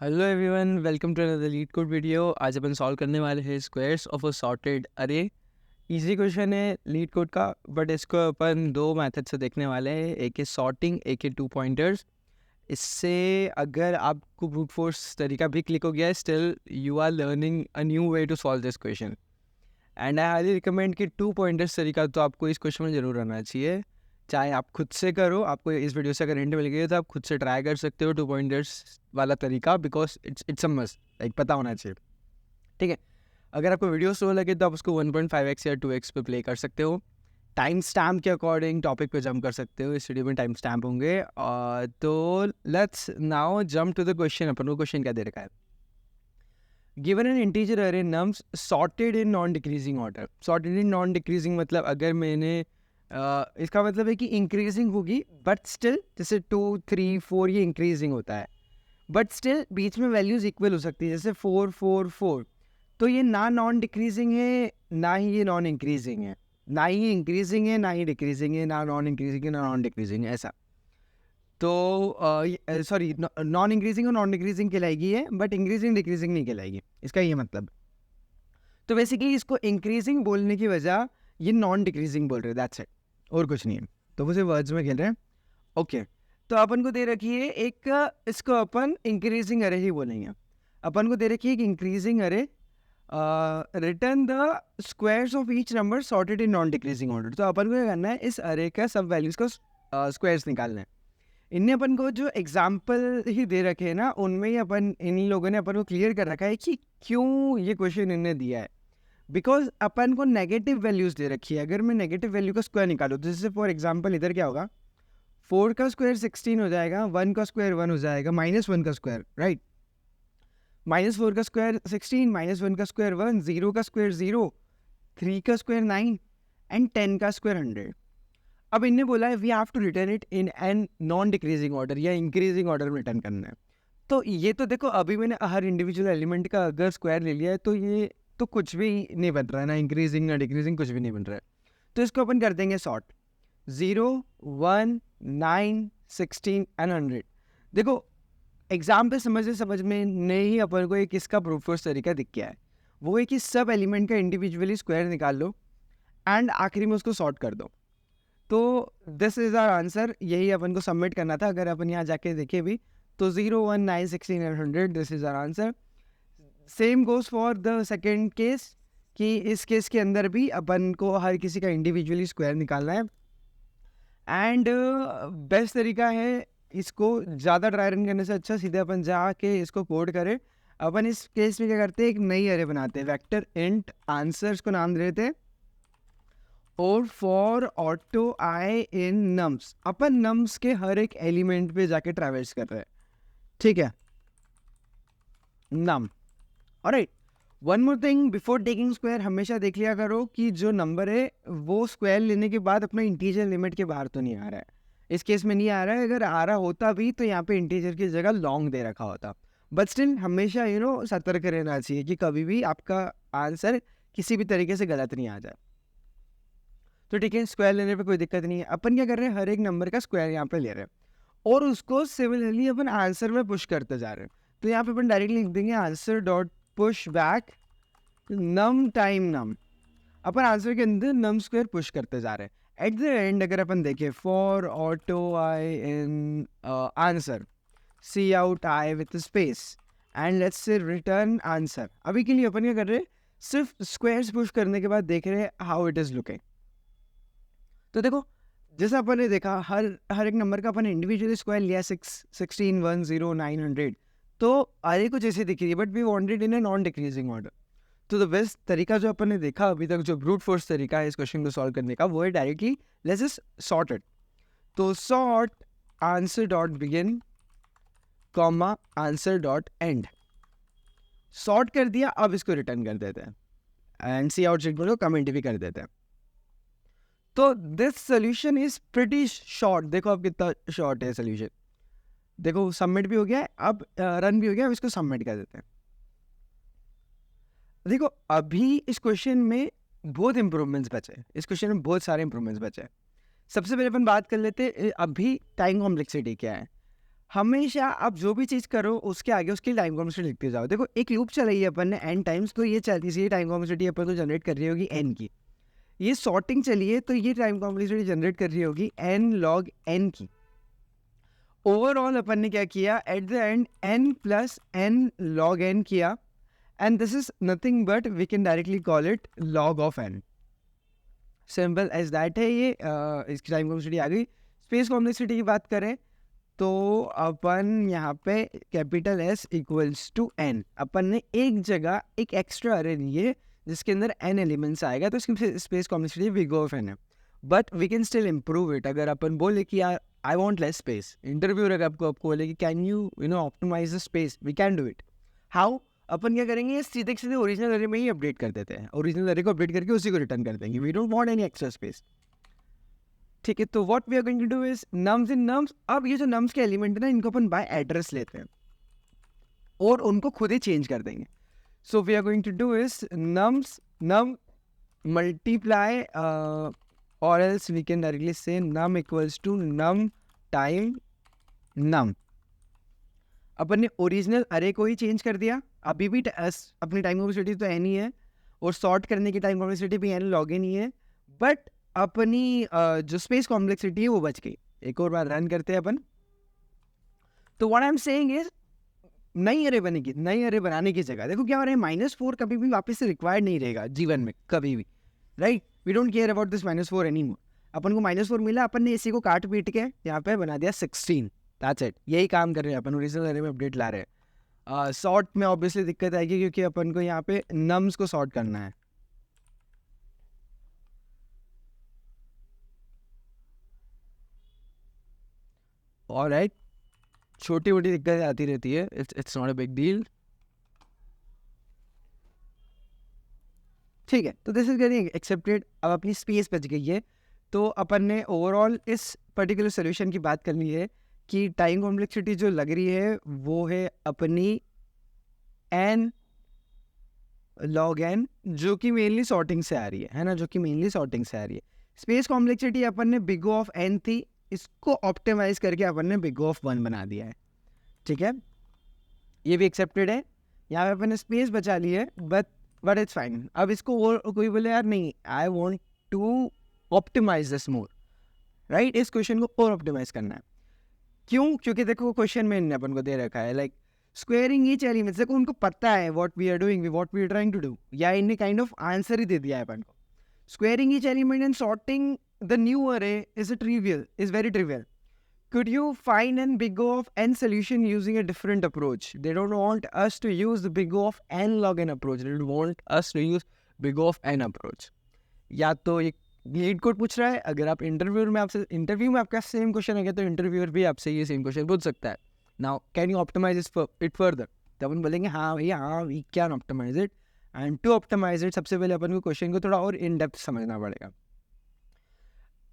Hello everyone, welcome to another LeetCode video. आज अपन solve करने वाले हैं squares of a sorted array. Easy question है लीड कोड का, बट इसको अपन दो मेथड से देखने वाले हैं। एक है सॉर्टिंग, एक है टू पॉइंटर्स। इससे अगर आपको ब्रूट फोर्स तरीका भी क्लिक हो गया है, still you are learning a new way to solve this question. And I highly recommend कि टू पॉइंटर्स तरीका तो आपको इस क्वेश्चन में ज़रूर आना चाहिए। चाहे आप खुद से करो, आपको इस वीडियो से अगर हिंट मिल गई है तो आप खुद से ट्राई कर सकते हो टू पॉइंटर्स वाला तरीका, because it's a must, like पता होना चाहिए। ठीक है, अगर आपको वीडियो स्लो लगे तो आप उसको 1.5x या 2x पे प्ले कर सकते हो। टाइम स्टैम्प के अकॉर्डिंग टॉपिक पे जंप कर सकते हो। इस वीडियो में टाइम स्टैम्प होंगे। तो let's now jump to the question. अपन को क्वेश्चन क्या दे रखा है? Given an integer array nums sorted in non decreasing order. Sorted in non decreasing मतलब अगर मैंने इसका मतलब है कि इंक्रीजिंग होगी, बट स्टिल जैसे 2, 3, 4 ये इंक्रीजिंग होता है, बट स्टिल बीच में वैल्यूज इक्वल हो सकती है, जैसे 4, 4, 4। तो ये ना नॉन डिक्रीजिंग है, ना ही ये नॉन इंक्रीजिंग है, ना ही इंक्रीजिंग है, ना ही डिक्रीजिंग है, ना नॉन इंक्रीजिंग है, ना नॉन डिक्रीजिंग है, ऐसा। तो सॉरी, नॉन इंक्रीजिंग और नॉन डिक्रीजिंग कहलाएगी है, बट इंक्रीजिंग डिक्रीजिंग नहीं कहलाएगी, इसका ये मतलब। तो बेसिकली इसको इंक्रीजिंग बोलने की वजह ये नॉन डिक्रीजिंग बोल रहे हैं, दैट्स इट, और कुछ नहीं है। तो वो सिर्फ वर्ड्स में खेल रहे हैं। ओके, तो अपन को दे रखी है एक, इसको अपन इंक्रीजिंग अरे ही बोलेंगे। अपन को दे रखी है एक इंक्रीजिंग अरे, return the squares of each number sorted in non decreasing order. तो अपन को क्या करना है, इस अरे का सब वैल्यूज का स्क्वायर्स निकालना है। इनने अपन को जो एग्जाम्पल ही दे रखे हैं ना, उनमें ही अपन, इन लोगों ने अपन को क्लियर कर रखा है कि क्यों ये क्वेश्चन इन्हें दिया है। बिकॉज अपन को नेगेटिव वैल्यूज दे रखी है। अगर मैं नेगेटिव वैल्यू का स्क्वायर निकालूँ तो जैसे फॉर एग्जाम्पल इधर क्या होगा, 4 का स्क्वायर 16 हो जाएगा, 1 का स्क्वायर 1 हो जाएगा, -1 का स्क्वायर, राइट। -4 का स्क्वायर 16, -1 का स्क्वायर 1, 0 का स्क्वायर 0, 3 का स्क्वायर 9 एंड 10 का स्क्वायर 100। अब इनने बोला है we have to return it in an non decreasing order या इंक्रीजिंग ऑर्डर में रिटर्न करना है। तो ये तो देखो, अभी मैंने हर इंडिविजुअल एलिमेंट का अगर स्क्वायर ले लिया है तो ये तो कुछ भी नहीं बन रहा है, ना इंक्रीजिंग ना डिक्रीजिंग, कुछ भी नहीं बन रहा है। तो इसको अपन कर देंगे सॉर्ट, 0, 1, 9, 16 एंड 100। देखो एग्जाम पे समझ में नहीं अपन को एक इसका ब्रूट फोर्स तरीका दिख गया है। वो है कि सब एलिमेंट का इंडिविजुअली स्क्वायर निकाल लो एंड आखिरी में उसको सॉर्ट कर दो। तो दिस इज आवर आंसर, यही अपन को सबमिट करना था। अगर अपन यहाँ जाके देखे भी तो 0, 1, 9, 16 and 100, this is our answer. Same goes for the second case, कि इस केस के अंदर भी अपन को हर किसी का इंडिविजुअली स्क्वायर निकालना है। एंड बेस्ट तरीका है, इसको ज़्यादा ट्राई रन करने से अच्छा सीधे अपन जाके इसको कोड करें। अपन इस केस में क्या करते हैं, एक नई अरे बनाते हैं, वेक्टर इंट आंसर्स को नाम दे देते हैं, और for auto i in nums. Upon nums के हर एक एलिमेंट पे जाके ट्रैवर्स कर रहे हैं, ठीक है, num. Alright, one more thing, before taking square हमेशा देख लिया करो कि जो नंबर है वो स्क्वायर लेने के बाद अपना इंटीजर लिमिट के बाहर तो नहीं आ रहा है। इस केस में नहीं आ रहा है, अगर आ रहा होता भी तो यहाँ पे इंटीजर की जगह लॉन्ग दे रखा होता। बट स्टिल हमेशा सतर्क रहना चाहिए कि कभी भी आपका आंसर किसी भी तरीके से गलत नहीं आ जाए। तो ठीक है, स्क्वायर लेने पे कोई दिक्कत नहीं है। अपन क्या कर रहे हैं, हर एक नंबर का स्क्वायर यहाँ पे ले रहे हैं और उसको सिमिलरली अपन आंसर में पुश करते जा रहे हैं। तो यहाँ पे अपन डायरेक्टली लिख देंगे आंसर डॉट पुश बैक नम टाइम नम। अपन आंसर के अंदर नम स्क्वायर पुश करते जा रहे हैं। एट द एंड अगर अपन देखें, for auto i in answer cout i with space and let's say return answer. अभी के लिए अपन क्या कर रहे हैं, सिर्फ स्क्वायर्स पुश करने के बाद देख रहे हैं हाउ इट इज लुकिंग। तो देखो, जैसा अपन ने देखा, हर एक नंबर का अपन इंडिविजुअली स्क्वायर लिया, 6, 16, 1, 0, 9, 100। तो अरे को जैसे दिख रही है, but we wanted in a non decreasing order. तो द बेस्ट तरीका जो अपन ने देखा अभी तक, जो ब्रूट फोर्स तरीका है इस क्वेश्चन को सॉल्व करने का, वो है directly let's just sort it. तो sort answer dot begin comma answer dot end. Sort कर दिया, अब इसको रिटर्न कर देते हैं एंड सी आउट चेक को कमेंट भी कर देते हैं। तो this solution is pretty short. देखो अब कितना शॉर्ट है सोल्यूशन। देखो सबमिट भी हो गया है, अब रन भी हो गया, अब इसको सबमिट कर देते हैं। देखो अभी इस क्वेश्चन में बहुत इंप्रूवमेंट्स बचे हैं, इस क्वेश्चन में बहुत सारे इंप्रूवमेंट्स बचे हैं। सबसे पहले अपन बात कर लेते हैं अभी टाइम कॉम्प्लेक्सिटी क्या है। हमेशा आप जो भी चीज़ करो उसके आगे उसकी टाइम कॉम्प्लेक्सिटी लिखते जाओ। देखो एक लूप चलाई है अपन ने n टाइम्स, तो ये टाइम कॉम्प्लेक्सिटी अपन को जनरेट कर रही होगी n की। ये सॉर्टिंग चली है तो ये टाइम कॉम्प्लेक्सिटी जनरेट कर रही होगी n log n की। ओवरऑल अपन ने क्या किया, at the end n plus n log n किया, and this is nothing but we can directly call it log of n। Simple as that है ये। इसकी टाइम कॉम्प्लेक्सिटी आ गई। स्पेस कॉम्प्लेक्सिटी की बात करें तो अपन यहाँ पे capital S equals to n, अपन ने एक जगह एक एक्स्ट्रा अरे ली है जिसके अंदर n एलिमेंट्स आएगा, तो इसकी space complexity big of n है। But we can still improve it. अगर अपन बोले कि यार I want less space, interviewer अगर आपको बोले कि can you optimise the space, we can do it. How? अपन क्या करेंगे, सीधे सीधे ओरिजिनल अरे में ही अपडेट कर देते हैं। ओरिजिनल अरे को अपडेट करके उसी को रिटर्न कर देंगे। We don't want any extra space. ठीक है, तो what we are going to do is nums in nums. अब ये जो नम्स के एलिमेंट है ना, इनको अपन बाय एड्रेस लेते हैं और उनको खुद ही चेंज कर देंगे। So we are going to do is nums num multiply और else we can directly say num equals to num time num. अपन ने ओरिजिनल अरे को ही चेंज कर दिया। अभी भी अपनी टाइम कॉम्प्लेक्सिटी तो n ही है और सॉर्ट करने की टाइम कॉम्प्लेक्सिटी भी n log n ही है, बट अपनी जो स्पेस कॉम्प्लेक्सिटी है वो बच गई। एक और बार रन करते हैं अपन। तो what I am saying is नई अरे बनेगी। नई अरे बनाने की जगह देखो क्या हो रहा है, -4 कभी भी वापस से रिक्वायर्ड नहीं रहेगा जीवन में कभी भी, right? We don't care about this -4 anymore. अपन को -4 मिला, अपन ने इसी को काट पीट के यहाँ पे बना दिया 16। That's it. यही काम कर रहे हैं अपन, ओरिजिनल अरे में अपडेट ला रहे हैं। सॉर्ट में ऑब्वियसली दिक्कत आएगी क्योंकि अपन को यहाँ पे नम्स को सॉर्ट करना है। ऑलराइट, छोटी मोटी दिक्कतें आती रहती है, it's not a big deal. ठीक है, तो दिस इज गेटिंग एक्सेप्टेड। अब अपनी स्पेस बच गई है, तो अपन ने ओवरऑल इस पर्टिकुलर सोल्यूशन की बात करनी है कि टाइम कॉम्प्लेक्सिटी जो लग रही है वो है अपनी n log n, जो कि मेनली सॉर्टिंग से आ रही है ना, जो कि मेनली सॉर्टिंग से आ रही है। स्पेस कॉम्प्लेक्सिटी अपन ने बिग ऑफ n थी, इसको ऑप्टिमाइज करके अपन ने बिग ऑफ 1 बना दिया है। ठीक है, ये भी एक्सेप्टेड है। यहाँ पे अपन ने स्पेस बचा ली है, बट इट्स फाइन। अब इसको और कोई बोले यार नहीं, I want to optimize this more, right? इस क्वेश्चन को और ऑप्टिमाइज करना है। क्यों? क्योंकि देखो क्वेश्चन में इन्होंने अपन को दे रखा है लाइक स्क्वेयरिंग ईच एलिमेंट। देखो उनको पता है what we are doing, what we are trying to do, या इन्हें काइंड ऑफ आंसर ही दे दिया है अपन को। Squaring each element and sorting the new array is very trivial. Could you find an big O of n solution using a different approach? They don't want us to use the big O of n log n approach. They want us to use big O of n approach. या तो ये leet code पूछ रहा है, अगर आप interview में आपका सेम क्वेश्चन है तो इंटरव्यूअर भी आपसे ये सेम क्वेश्चन पूछ सकता है। Now can you optimize it further? तो अपन बोलेंगे हाँ भैया, हाँ we can optimize it. And to optimize it सबसे पहले अपन को क्वेश्चन को थोड़ा और इन डेप्थ समझना पड़ेगा।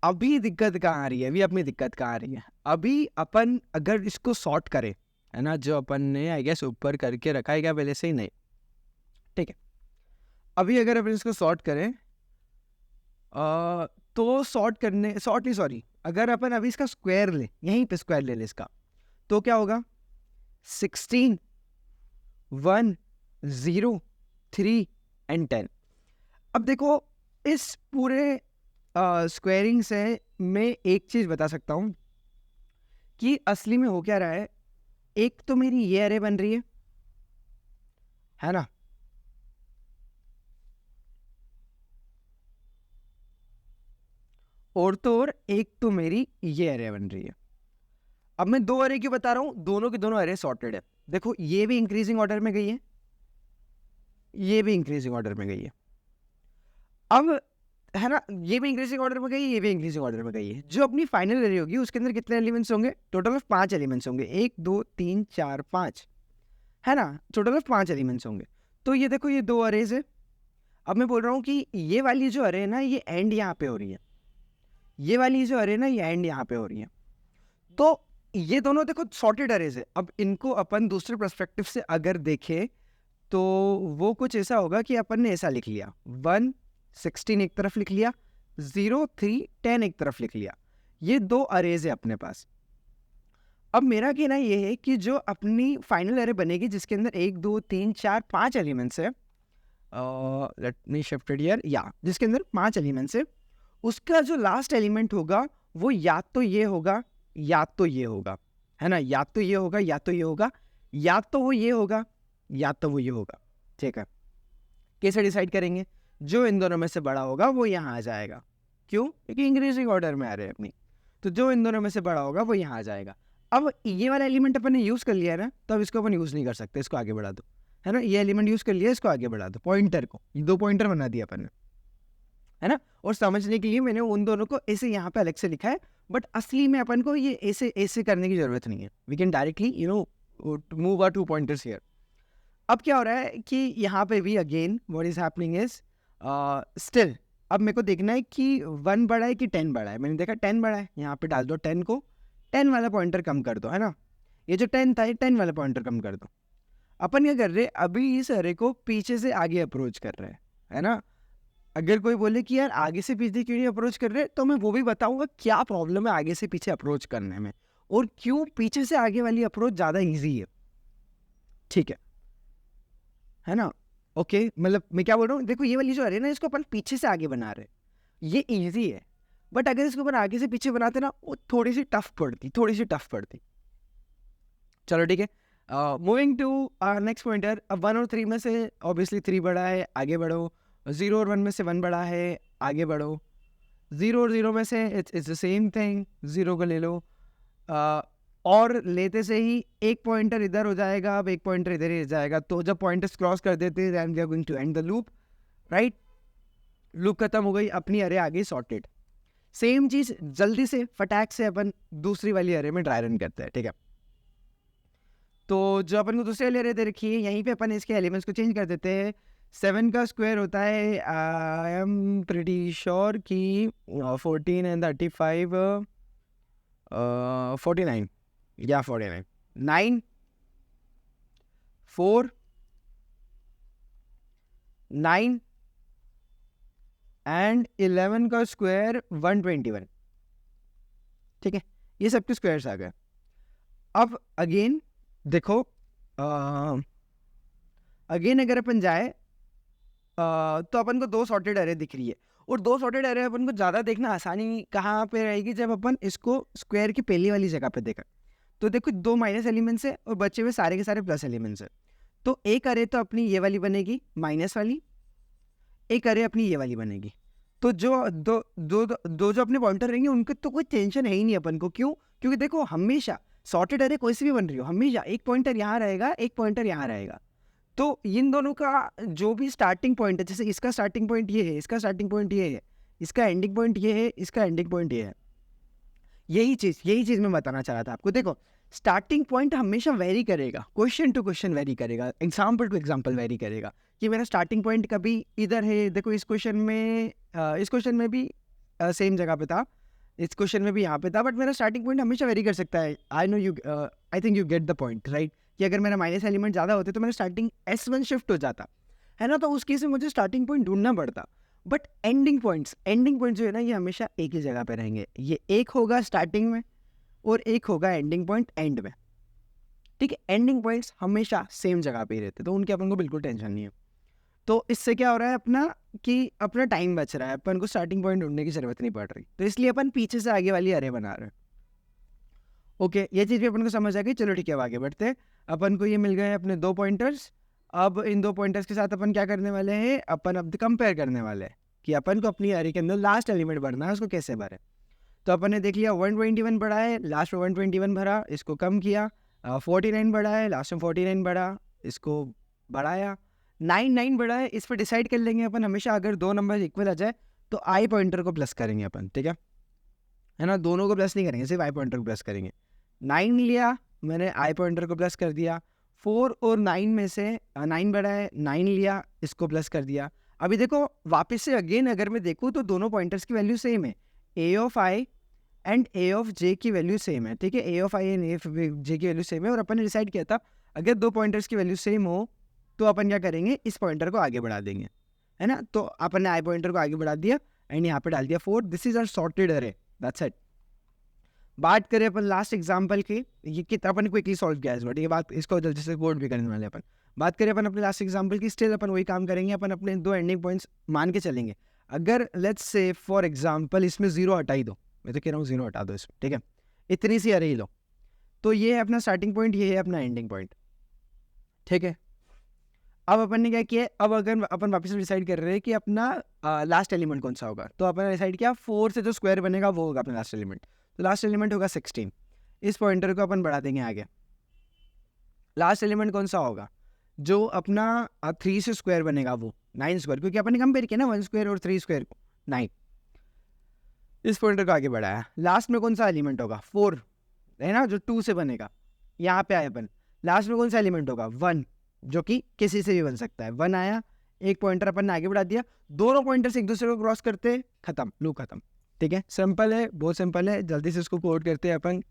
अभी दिक्कत कहाँ आ रही है, अभी अपनी दिक्कत कहाँ आ रही है? अभी अपन अगर इसको सॉर्ट करें, है ना, जो अपन ने आई गेस ऊपर करके रखा है क्या पहले से ही? नहीं, ठीक है। अभी अगर अपन इसको सॉर्ट करें तो अगर अपन अभी इसका स्क्वायर ले, यहीं पे स्क्वायर ले इसका, तो क्या होगा? 16, 1, 0, 3 एंड 10। अब देखो इस पूरे स्क्वायरिंग से मैं एक चीज बता सकता हूं कि असली में हो क्या रहा है। एक तो मेरी ये अरे बन रही है ना, और तो और एक तो मेरी ये अरे बन रही है। अब मैं दो अरे क्यों बता रहा हूं? दोनों के दोनों अरे सॉर्टेड है। देखो ये भी इंक्रीजिंग ऑर्डर में गई है, ये भी इंक्रीजिंग ऑर्डर में गई है। अब है ना, ये भी इंक्रीजिंग ऑर्डर में गई है, ये भी इंक्रीजिंग ऑर्डर में गई है। जो अपनी फाइनल अरे होगी उसके अंदर कितने एलिमेंट्स होंगे? टोटल ऑफ 5 एलिमेंट्स होंगे। 1 2 3 4 5, है ना, टोटल ऑफ 5 एलिमेंट्स होंगे। तो ये देखो ये दो अरेज है। अब मैं बोल रहा हूँ कि ये वाली जो अरे है ना, ये एंड यहाँ पे हो रही है, ये वाली जो अरे है ना, ये एंड यहाँ पे हो रही है। तो ये दोनों देखो सॉर्टेड अरेज है। अब इनको अपन दूसरे पर्सपेक्टिव से अगर देखें तो वो कुछ ऐसा होगा कि अपन ने ऐसा लिख लिया, 1 16 एक तरफ लिख लिया, 0 3 10 एक तरफ लिख लिया। ये दो अरेज है अपने पास। अब मेरा कहना ये है कि जो अपनी फाइनल एरे बनेगी जिसके अंदर 1 2 3 4 5 एलिमेंट्स है, let me shift it here, या जिसके अंदर 5 एलिमेंट्स है, उसका जो लास्ट एलिमेंट होगा वो या तो ये होगा या तो ये होगा, है ना, या तो ये होगा या तो ये होगा, या तो वो ये होगा या तो वो ये होगा। ठीक है, कैसे डिसाइड करेंगे? जो इन दोनों में से बड़ा होगा वो यहाँ आ जाएगा। क्यों? क्योंकि इंक्रीजिंग ऑर्डर में आ रहे हैं अपनी, तो जो इन दोनों में से बड़ा होगा वो यहाँ आ जाएगा। अब ये वाला एलिमेंट अपन ने यूज़ कर लिया है ना, तो अब इसको अपन यूज़ नहीं कर सकते, इसको आगे बढ़ा दो, है ना, ये एलिमेंट यूज़ कर लिया, इसको आगे बढ़ा दो, पॉइंटर को, 2 पॉइंटर बना दिया अपन ने, है ना। और समझने के लिए मैंने उन दोनों को ऐसे यहाँ पे अलग से लिखा है, बट असली में अपन को ये ऐसे ऐसे करने की ज़रूरत नहीं है, we can directly move our 2 pointers here. अब क्या हो रहा है कि यहाँ पे भी again what is happening is still, अब मेरे को देखना है कि 1 बड़ा है कि 10 बड़ा है। मैंने देखा 10 बड़ा है, यहाँ पे डाल दो 10 को, 10 वाला पॉइंटर कम कर दो, है ना, ये जो 10 था ये 10 वाला पॉइंटर कम कर दो। अपन क्या कर रहे हैं, अभी इस अरे को पीछे से आगे अप्रोच कर रहे हैं, है ना। अगर कोई बोले कि यार आगे से पीछे क्यों नहीं अप्रोच कर रहे, तो मैं वो भी बताऊंगा क्या प्रॉब्लम है आगे से पीछे अप्रोच करने में, और क्यों पीछे से आगे वाली अप्रोच ज़्यादा ईजी है। ठीक है ना। ओके, मतलब मैं क्या बोल रहा हूँ, देखो ये वाली जो अरे ना, इसको अपन पीछे से आगे बना रहे, ये इजी है, बट अगर इसको अपन आगे से पीछे बनाते ना, वो थोड़ी सी टफ पड़ती। चलो ठीक है, मूविंग टू नेक्स्ट पॉइंटर। अब 1 और 3 में से ऑब्वियसली 3 बड़ा है, आगे बढ़ो। 0 और 1 में से 1 बड़ा है, आगे बढ़ो। 0 और 0 में से इट्स द सेम थिंग, 0 को ले लो, और लेते से ही एक पॉइंटर इधर हो जाएगा, अब एक पॉइंटर इधर ही जाएगा, तो जब पॉइंटर्स क्रॉस कर देते हैं then we are going to end the loop, right. Loop खत्म हो गई, अपनी अरे आ गई सॉर्टेड। सेम चीज जल्दी से फटाक से अपन दूसरी वाली अरे में ड्राई रन करते हैं, ठीक है। तो जो अपन को दूसरी वाली अरे दे रखी है, यहीं पे अपन इसके एलिमेंट्स को चेंज कर देते हैं। 7 का स्क्वायर होता है, आई एम प्रीटी श्योर कि 14 एंड 35 49 या 49, 9 4 9 एंड 11 का स्क्वायर 121। ठीक है, ये सबके स्क्वायर्स आ गए। अब अगेन देखो, अगेन अगर अपन जाए तो अपन को 2 सॉर्टेड अरे दिख रही है, और 2 सॉर्टेड अरे अपन को ज़्यादा देखना आसानी कहाँ पे रहेगी, जब अपन इसको स्क्वायर की पहली वाली जगह पे देखा। तो देखो 2 माइनस एलिमेंट्स है और बचे हुए सारे के सारे प्लस एलिमेंट्स है, तो एक अरे तो अपनी ये वाली बनेगी माइनस वाली, एक अरे अपनी ये वाली बनेगी। तो जो जो अपने पॉइंटर रहेंगे उनके तो कोई टेंशन है ही नहीं अपन को। क्यों? क्योंकि देखो हमेशा सॉर्टेड अरे कोई सी भी बन रही हो, हमेशा एक पॉइंटर यहाँ रहेगा, एक पॉइंटर यहाँ रहेगा। तो इन दोनों का जो भी स्टार्टिंग पॉइंट है, जैसे इसका स्टार्टिंग पॉइंट ये है, इसका स्टार्टिंग पॉइंट ये है, इसका एंडिंग पॉइंट ये है, इसका एंडिंग पॉइंट ये है, यही चीज़ मैं बताना चाह रहा था आपको। देखो स्टार्टिंग पॉइंट हमेशा वेरी करेगा, क्वेश्चन टू क्वेश्चन वेरी करेगा, एग्जाम्पल टू एग्जाम्पल वेरी करेगा, कि मेरा स्टार्टिंग पॉइंट कभी इधर है। देखो इस क्वेश्चन में भी सेम जगह पे था, इस क्वेश्चन में भी यहाँ पे था, बट मेरा स्टार्टिंग पॉइंट हमेशा वेरी कर सकता है। I think you get the point, right, कि अगर मेरा माइनस एलिमेंट ज़्यादा होते तो मेरा स्टार्टिंग S1 शिफ्ट हो जाता, है ना, तो उस केस में मुझे स्टार्टिंग पॉइंट ढूंढना पड़ता। बट एंडिंग पॉइंट जो है ना, ये हमेशा एक ही जगह पे रहेंगे, ये एक होगा स्टार्टिंग में और एक होगा एंडिंग पॉइंट एंड में। ठीक है, एंडिंग पॉइंट्स हमेशा सेम जगह पे ही रहते, तो उनके अपन को बिल्कुल टेंशन नहीं है। तो इससे क्या हो रहा है अपना, कि अपना टाइम बच रहा है, अपन को स्टार्टिंग पॉइंट ढूंढने की जरूरत नहीं पड़ रही, तो इसलिए अपन पीछे से आगे वाली अरे बना रहे हैं। ओके, ये चीज़ भी अपन को समझ आ गई। चलो ठीक है, अब आगे बढ़ते हैं। अपन को ये मिल गए अपने 2 पॉइंटर्स। अब इन 2 पॉइंटर्स के साथ अपन क्या करने वाले हैं, अपन अब कंपेयर करने वाले हैं कि अपन को अपनी अरे के अंदर लास्ट एलिमेंट भरना है, उसको कैसे भरे। तो अपन ने देख लिया 121 बड़ा है, लास्ट में 121 भरा, इसको कम किया। 49 बड़ा है, लास्ट में 49 बड़ा, इसको बढ़ाया। 9 बड़ा है, इस पर डिसाइड कर लेंगे अपन हमेशा, अगर 2 नंबर इक्वल आ जाए तो आई पॉइंटर को प्लस करेंगे अपन, ठीक है ना, दोनों को प्लस नहीं करेंगे, सिर्फ आई पॉइंटर को प्लस करेंगे। 9 लिया मैंने, आई पॉइंटर को प्लस कर दिया। 4 और 9 में से 9 बड़ा है, 9 लिया, इसको प्लस कर दिया। अभी देखो वापस से अगेन अगर मैं देखूँ तो दोनों पॉइंटर्स की वैल्यू सेम है, A of I and A of J की वैल्यू सेम है, ठीक है, A of I and A of J की वैल्यू सेम है। और अपन ने डिसाइड किया था अगर 2 पॉइंटर्स की वैल्यू सेम हो तो अपन क्या करेंगे, इस पॉइंटर को आगे बढ़ा देंगे, है ना। तो अपन ने आई पॉइंटर को आगे बढ़ा दिया एंड यहाँ पे डाल दिया 4। दिस इज आवर सॉर्टेड अरे, दैट्स इट। बात करें अपन लास्ट एग्जांपल की, ये कितना अपन क्विकली सॉल्व किया है इस बार, ठीक है, बात इसको जल्दी से कोड भी करने वाले अपन। बात करें अपन अपने लास्ट एग्जांपल की, स्टिल अपन वही काम करेंगे, अपन अपने दो एंडिंग पॉइंट्स मान के चलेंगे। अगर लेट्स से फॉर एग्जांपल इसमें 0 हटा ही दो, मैं तो कह रहा हूँ 0 हटा दो इसमें, ठीक है, इतनी सी अरे ही लो, तो ये है अपना स्टार्टिंग पॉइंट, ये है अपना एंडिंग पॉइंट, ठीक है। अब अपन ने क्या किया, अब अगर अपन वापस डिसाइड कर रहे हैं कि अपना लास्ट एलिमेंट कौन सा होगा, तो अपन ने डिसाइड किया 4 से जो स्क्वायर बनेगा वो होगा अपना लास्ट एलिमेंट, तो लास्ट एलिमेंट होगा 16। इस पॉइंटर को अपन बढ़ा देंगे आगे, लास्ट एलिमेंट कौन सा होगा, जो अपना 3 से स्क्वायर बनेगा वो 9 स्क्वायर, क्योंकि अपन ने कंपेयर किया ना 1 स्क्वायर और 3 स्क्वायर को, 9। इस पॉइंटर को आगे बढ़ाया, लास्ट में कौन सा एलिमेंट होगा 4 है ना, जो 2 से बनेगा, यहाँ पे आए अपन, लास्ट में कौन सा एलिमेंट होगा 1, जो कि किसी से भी बन सकता है, 1 आया, एक पॉइंटर अपन ने आगे बढ़ा दिया, दोनों पॉइंटर्स एक दूसरे को क्रॉस करते, खत्म, लूप खत्म, ठीक है, सिंपल है, बहुत सिंपल है। जल्दी से इसको कोड करते हैं अपन।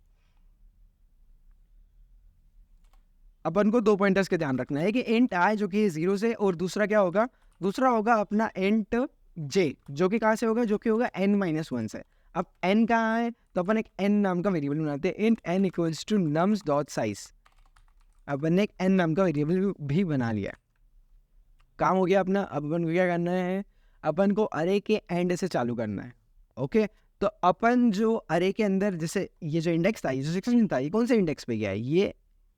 अपन को 2 पॉइंटर्स के ध्यान रखना है कि इंट आई जो कि 0 से, और दूसरा क्या होगा, दूसरा होगा अपना इंट जे, जो कि कहाँ से होगा, जो कि होगा n-1 से। अब n कहाँ है, तो अपन एक n नाम का वेरिएबल बनाते हैं, int n equals to nums dot size. अपन ने एक n नाम का वेरिएबल भी बना लिया, काम हो गया अपना। अब अपन को क्या करना है, अपन को अरे के एंड से चालू करना है, ओके। तो अपन जो अरे के अंदर, जैसे ये जो इंडेक्स था, ये जो 16 था, ये कौन से इंडेक्स पे गया है, ये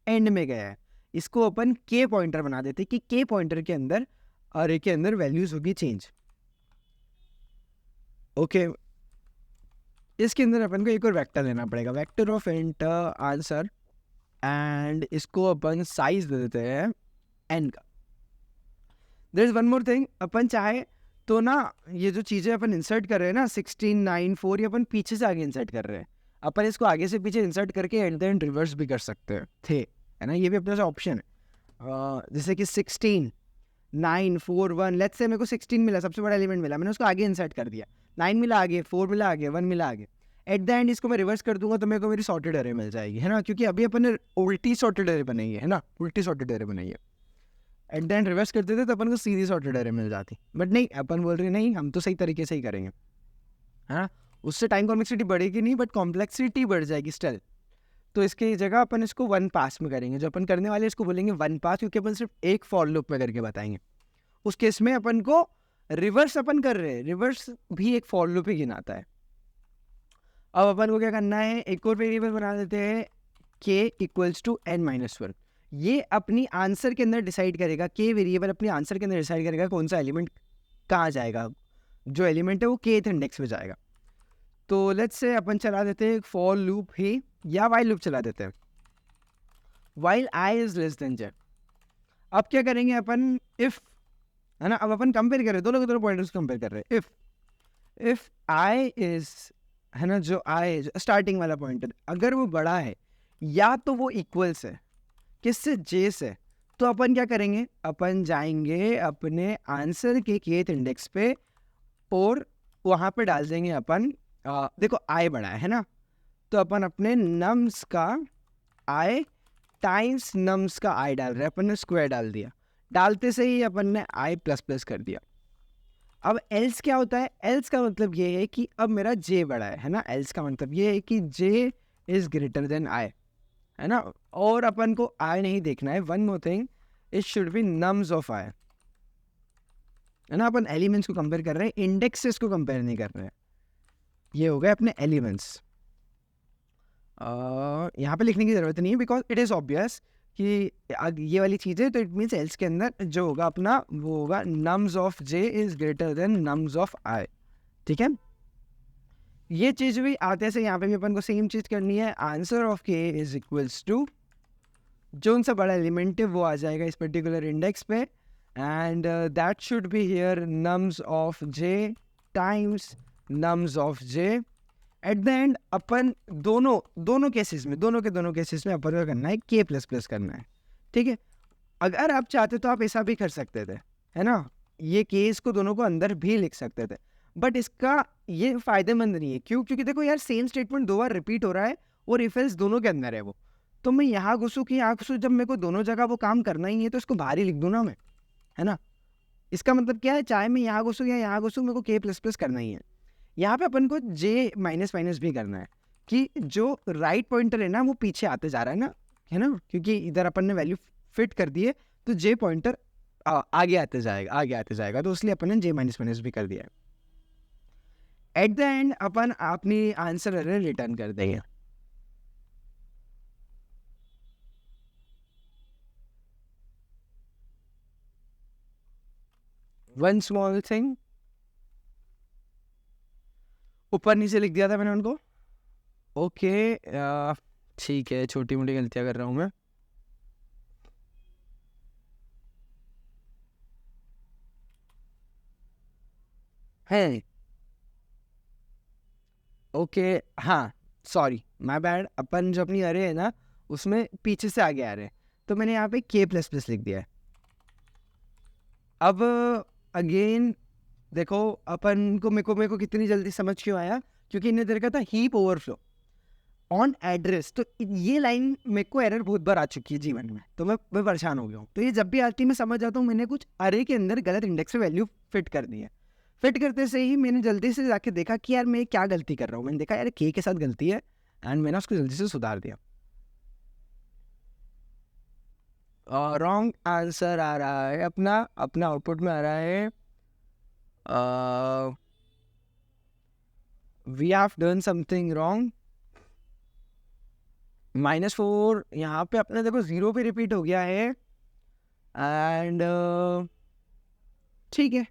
एंड में गया है, इसको अपन के पॉइंटर बना देते कि के पॉइंटर के अंदर अरे के अंदर वैल्यूज होगी चेंज, ओके। इसके अंदर अपन को एक और वेक्टर लेना पड़ेगा, vector of int answer, and इसको अपन साइज दे देते हैं एन का। There is one more thing, अपन चाहे तो ना ये जो चीज़ें अपन इंसर्ट कर रहे हैं ना 16, 9, 4, ये अपन पीछे से आगे इंसर्ट कर रहे हैं, अपन इसको आगे से पीछे इंसर्ट करके एट द एंड रिवर्स भी कर सकते हैं, थे है ना, ये भी अपने पास ऑप्शन है। जैसे कि 16, 9, 4, 1, लेट्स से मेरे को 16 मिला, सबसे बड़ा एलिमेंट मिला, मैंने उसको आगे इंसर्ट कर दिया, 9 मिला आगे, 4 मिला आगे, 1 मिला आगे, एट द एंड इसको मैं रिवर्स कर दूंगा तो मेरे को मेरी सॉर्टेड अरे मिल जाएगी, है ना, क्योंकि अभी अपन ने उल्टी सॉर्टेड अरे बनाई है ना, उल्टी सॉर्टेड अरे बनाई है। एट द एंड रिवर्स करते थे तो अपन को सीधी सॉर्टेड अरे मिल जाती, बट नहीं, अपन बोल रहे नहीं, हम तो सही तरीके से ही करेंगे, है ना। उससे टाइम कॉम्प्लेक्सिटी बढ़ेगी नहीं, बट कॉम्प्लेक्सिटी बढ़ जाएगी स्टिल। तो इसकी जगह अपन इसको 1 पास में करेंगे, जो अपन करने वाले इसको बोलेंगे 1 पास, क्योंकि अपन सिर्फ एक फॉर लूप में करके बताएंगे। उस केस में अपन को रिवर्स अपन कर रहे हैं, रिवर्स भी एक फॉर लूप ही गिनाता है। अब अपन को क्या करना है, एक और वेरिएबल बना देते हैं k इक्वल्स टू n-1। ये अपनी आंसर के अंदर डिसाइड करेगा, k वेरिएबल अपनी आंसर के अंदर डिसाइड करेगा कौन सा एलिमेंट कहाँ जाएगा, जो एलिमेंट है वो kth इंडेक्स पे जाएगा। तो लेट्स से अपन चला देते हैं फॉर लूप ही, या वाइल लूप चला देते हैं, while i is less than j। अब क्या करेंगे अपन, इफ, है ना, अब अपन कंपेयर कर रहे हैं, दोनों के दोनों पॉइंटर्स कंपेयर कर रहे हैं। इफ i इज, है ना, जो i स्टार्टिंग वाला पॉइंटर अगर वो बड़ा है या तो वो इक्वल्स है किससे, j से, तो अपन क्या करेंगे, अपन जाएंगे अपने आंसर के kth इंडेक्स पे और वहाँ पे डाल देंगे अपन, देखो i बड़ा है ना, तो अपन अपने नम्स का i टाइम्स नम्स का i डाल रहे हैं, अपन ने स्क्वायर डाल दिया, डालते से ही अपन ने i प्लस प्लस कर दिया। अब एल्स क्या होता है, एल्स का मतलब ये है कि अब मेरा j बड़ा है ना, एल्स का मतलब ये है कि j is greater than i, है ना। और अपन को i नहीं देखना है, one more thing, it should be nums of i, है ना। अपन एलिमेंट्स को कंपेयर कर रहे हैं, इंडेक्सेस को कंपेयर नहीं कर रहे हैं। ये हो गए अपने एलिमेंट्स। यहाँ पे लिखने की ज़रूरत नहीं है, बिकॉज इट इज़ ऑब्वियस कि ये वाली चीज़ है, तो इट मीन्स एल्स के अंदर जो होगा अपना वो होगा nums of j is greater than nums of i, ठीक है। ये चीज़ भी आते से यहाँ पे भी अपन को सेम चीज़ करनी है, answer of k is equals to जो उनसे बड़ा एलिमेंट है वो आ जाएगा इस पर्टिकुलर इंडेक्स पे, and that should be here nums of j times nums of j। At the end अपन दोनों केसेस में, दोनों केसेस में अपन को करना है k प्लस प्लस करना है, ठीक है। अगर आप चाहते तो आप ऐसा भी कर सकते थे, है ना, ये केस को दोनों को अंदर भी लिख सकते थे, बट इसका ये फायदेमंद नहीं है। क्यों? क्योंकि देखो यार, सेम स्टेटमेंट 2 बार रिपीट हो रहा है और इफ एल्स दोनों के अंदर है वो, तो मैं यहाँ घुसूँ कि यहाँ घुसूँ, जब मेरे को दोनों जगह वो काम करना ही है तो इसको बाहर ही लिख दूँ ना मैं, है ना। इसका मतलब क्या है, चाहे मैं यहाँ घुसूँ या यहाँ घुसूँ, मेरे को k प्लस प्लस करना ही है। यहाँ पे अपन को j माइनस माइनस भी करना है। कि जो राइट पॉइंटर है ना वो पीछे आते जा रहा है ना, क्योंकि इधर अपन ने वैल्यू फिट कर दी है, तो जे पॉइंटर आगे आते जाएगा, तो इसलिए अपन ने जे माइनस माइनस भी कर दिया है। एट द एंड अपन अपनी आंसर रिटर्न कर देंगे। वन स्मॉल थिंग, ऊपर नीचे लिख दिया था मैंने उनको। ओके, ठीक है, छोटी मोटी गलतियां कर रहा हूँ मैं। है ओके, हाँ सॉरी माय बैड, अपन जो अपनी अरे है ना उसमें पीछे से आगे आ रहे हैं, तो मैंने यहाँ पे के प्लस प्लस लिख दिया है। अब अगेन देखो अपन को, मेरे को कितनी जल्दी समझ क्यों आया, क्योंकि इन्हें दे रखा था हीप ओवरफ्लो ऑन एड्रेस। तो ये लाइन मेरे को एरर बहुत बार आ चुकी है जीवन में, तो मैं परेशान हो गया हूँ। तो ये जब भी आती है मैं समझ जाता हूँ मैंने कुछ अरे के अंदर गलत इंडेक्स में वैल्यू फिट कर दी है। फिट करते से ही मैंने जल्दी से जाके देखा कि यार मैं क्या गलती कर रहा हूँ। मैंने देखा यार के साथ गलती है, एंड मैंने उसको जल्दी से सुधार दिया। रॉन्ग आंसर आ रहा है अपना आउटपुट में आ रहा है we have done something wrong. -4 यहाँ पे अपने देखो 0 पे रिपीट हो गया है, एंड ठीक है।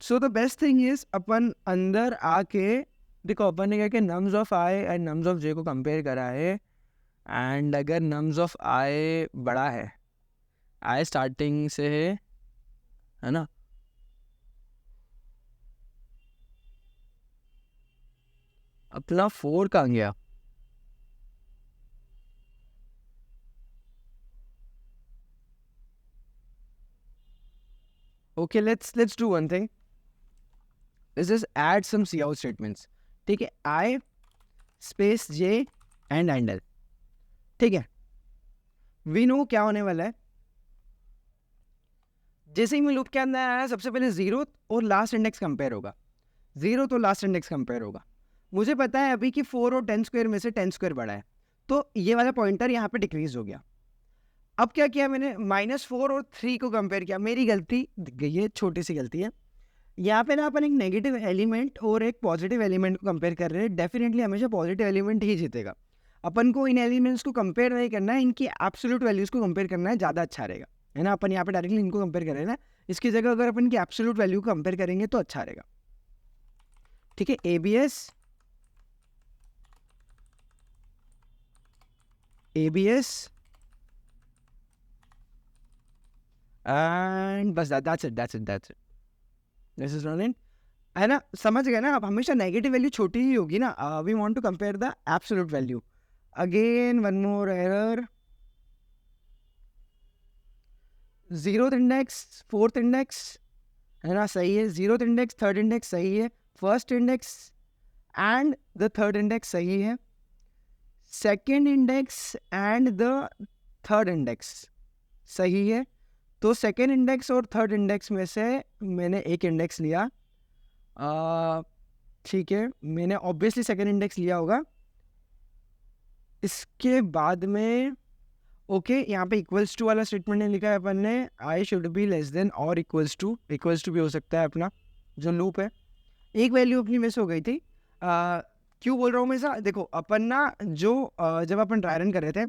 So the best thing is अपन अंदर आके देखो, अपन ने क्या कि nums of I and nums of J को कंपेयर करा है, एंड अगर नम्स ऑफ आई बड़ा है, आई स्टार्टिंग से है ना, अपना 4 कहाँ गया? Okay, let's do one thing, let's just add some cout statements. ठीक है, i space j endl. ठीक है, वी नो क्या होने वाला है। जैसे ही मैं लूप के अंदर आया, सबसे पहले जीरो और लास्ट इंडेक्स कंपेयर होगा, जीरो तो लास्ट इंडेक्स कंपेयर होगा। मुझे पता है अभी कि 4 और 10 स्क्वायर में से 10 स्क्वायर बड़ा है, तो ये वाला पॉइंटर यहाँ पे डिक्रीज हो गया। अब क्या किया मैंने, -4 और 3 को कंपेयर किया। मेरी गलती, ये छोटी सी गलती है। यहाँ पे ना अपन एक नेगेटिव एलिमेंट और एक पॉजिटिव एलिमेंट को कंपेयर कर रहे हैं। डेफिनेटली हमेशा पॉजिटिव एलिमेंट ही जीतेगा। अपन को इन एलिमेंट्स को कंपेयर नहीं करना है, इनकी एब्सोल्यूट वैल्यूज़ को कंपेयर करना है, ज़्यादा अच्छा रहेगा, है ना। अपन यहाँ पे डायरेक्टली इनको कंपेयर कर रहे हैं ना, इसकी जगह अगर अपन की एब्सोल्यूट वैल्यू को कंपेयर करेंगे तो अच्छा रहेगा। ठीक है, एबीएस एंड बस that's it this is running, है ना। समझ गए ना आप, हमेशा नेगेटिव वैल्यू छोटी ही होगी ना। We want to compare the absolute value. Again one more error, 0th index 4th index, है ना, सही है। 0th इंडेक्स 3rd इंडेक्स सही है। 1st index and the 3rd index सही है। 2nd index and the 3rd index सही है। तो 2nd इंडेक्स और 3rd इंडेक्स में से मैंने एक इंडेक्स लिया। ठीक है, मैंने ऑब्वियसली 2nd इंडेक्स लिया होगा। इसके बाद में ओके, यहाँ पे इक्वल्स टू वाला स्टेटमेंट ने लिखा है अपन ने, I should be less than और इक्वल्स टू भी हो सकता है अपना जो लूप है। एक वैल्यू अपनी मिस हो गई थी। क्यों बोल रहा हूँ मैं ऐसा, देखो अपन ना जो जब अपन ड्राई रन कर रहे थे,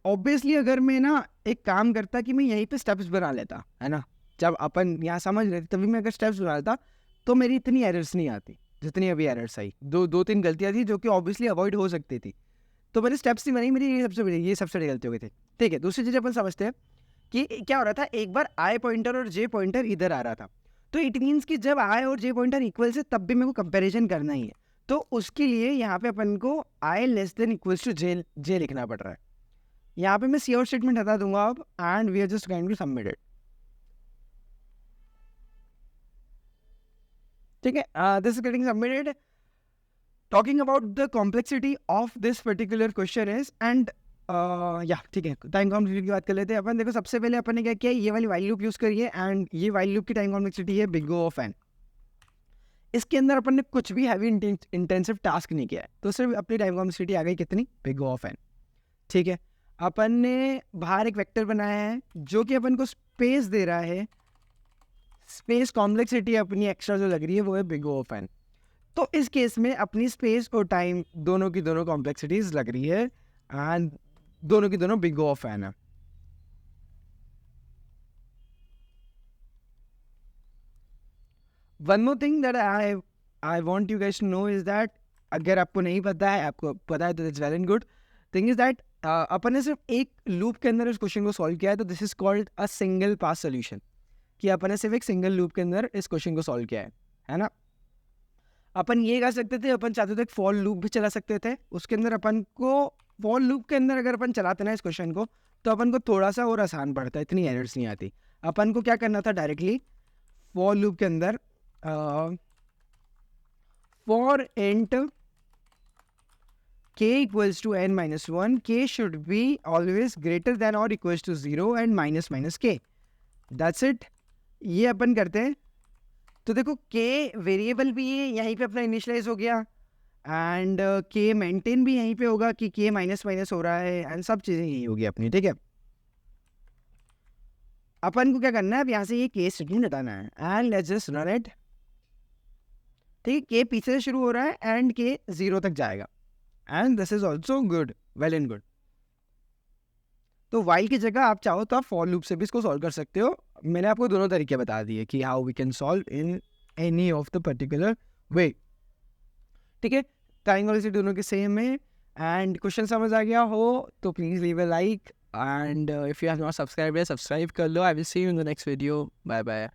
ऑब्वियसली अगर मैं ना एक काम करता कि मैं यहीं पे स्टेप्स बना लेता, है ना, जब अपन यहाँ समझ रहे थे तभी मैं अगर स्टेप्स बना लेता तो मेरी इतनी एरर्स नहीं आती जितनी अभी एरर्स आई। दो तीन गलतियाँ थी जो कि ऑब्वियसली अवॉइड हो सकती थी, तो मैंने स्टेप्स नहीं बनाई। मेरी ये सबसे बड़ी गलती हो गई थी। ठीक है, दूसरी चीज़ अपन समझते हैं कि क्या हो रहा था, एक बार आई पॉइंटर और जे पॉइंटर इधर आ रहा था, तो इट मीन्स कि जब आई और जे पॉइंटर इक्वल से तब भी मेरे को कंपैरिजन करना ही है। तो उसके लिए यहाँ पे अपन को आई लेस देन इक्वल्स टू जे लिखना पड़ रहा है। यहाँ पे मैं सी आउट स्टेटमेंट हटा दूंगा अब, and we are just going to submit it. ठीक है, this is getting submitted. Talking about the complexity of this particular question is n ठीक है, टाइम कॉम्प्लेक्सिटी की बात कर लेते हैं अपन। देखो सबसे पहले अपन ने क्या किया, ये वाली वाइल लूप यूज करिए, एंड ये वाइल लूप की टाइम कॉम्प्लेक्सिटी है बिग O ऑफ n। इसके अंदर अपन ने कुछ भी हैवी इंटेंसिव टास्क नहीं किया है, तो सिर्फ अपनी टाइम कॉम्प्लेक्सिटी आ गई कितनी, बिग ऑफ एन। ठीक है, अपन ने बाहर एक वेक्टर बनाया है जो कि अपन को स्पेस दे रहा है, स्पेस कॉम्प्लेक्सिटी अपनी एक्स्ट्रा जो लग रही है वो है बिग ऑफ एन। तो इस केस में अपनी स्पेस और टाइम दोनों की दोनों कॉम्प्लेक्सिटीज लग रही है एंड दोनों की दोनों बिग ऑफ एन है। One more thing that I want you guys to know is that, अगर आपको नहीं पता है, आपको पता है तो it's well and good. Thing is that अपन ने सिर्फ एक लूप के अंदर इस क्वेश्चन को सॉल्व किया है, तो this is called a single pass solution, कि अपन ने सिर्फ एक सिंगल लूप के अंदर इस क्वेश्चन को सॉल्व किया है ना। अपन ये कर सकते थे, अपन चाहते थे फॉर लूप भी चला सकते थे, उसके अंदर अपन को फॉर लूप के अंदर अगर अपन चलाते ना इस क्वेश्चन को, तो अपन को थोड़ा सा और आसान पड़ता है, इतनी एरर्स नहीं आती। अपन को क्या करना था, डायरेक्टली फॉर लूप के अंदर for int k equals to n minus 1, k should be always greater than or equals to 0 and minus minus k, that's it। ये अपन करते हैं, तो देखो k वेरिएबल भी है, यहीं पे अपना इनिशियलाइज हो गया, एंड k मेंटेन भी यहीं पे होगा कि k माइनस माइनस हो रहा है, एंड सब चीज़ें यही होगी अपनी। ठीक है, अपन को क्या करना है, अब यहाँ से ये k स्टेटमेंट हटाना है, and let's just run it. ठीक है, k पीछे से शुरू हो रहा है एंड k 0 तक जाएगा, and this is also good, well and good. तो वाइल की जगह आप चाहो तो आप फॉर लूप से भी इसको सॉल्व कर सकते हो। मैंने आपको दोनों तरीके बता दिए कि how we can solve in any of the particular way. ठीक है, टाइम वाले से दोनों के सेम है, एंड क्वेश्चन समझ आ गया हो तो please leave a like, and if you have not subscribe कर लो। I will see you in the next video, bye bye.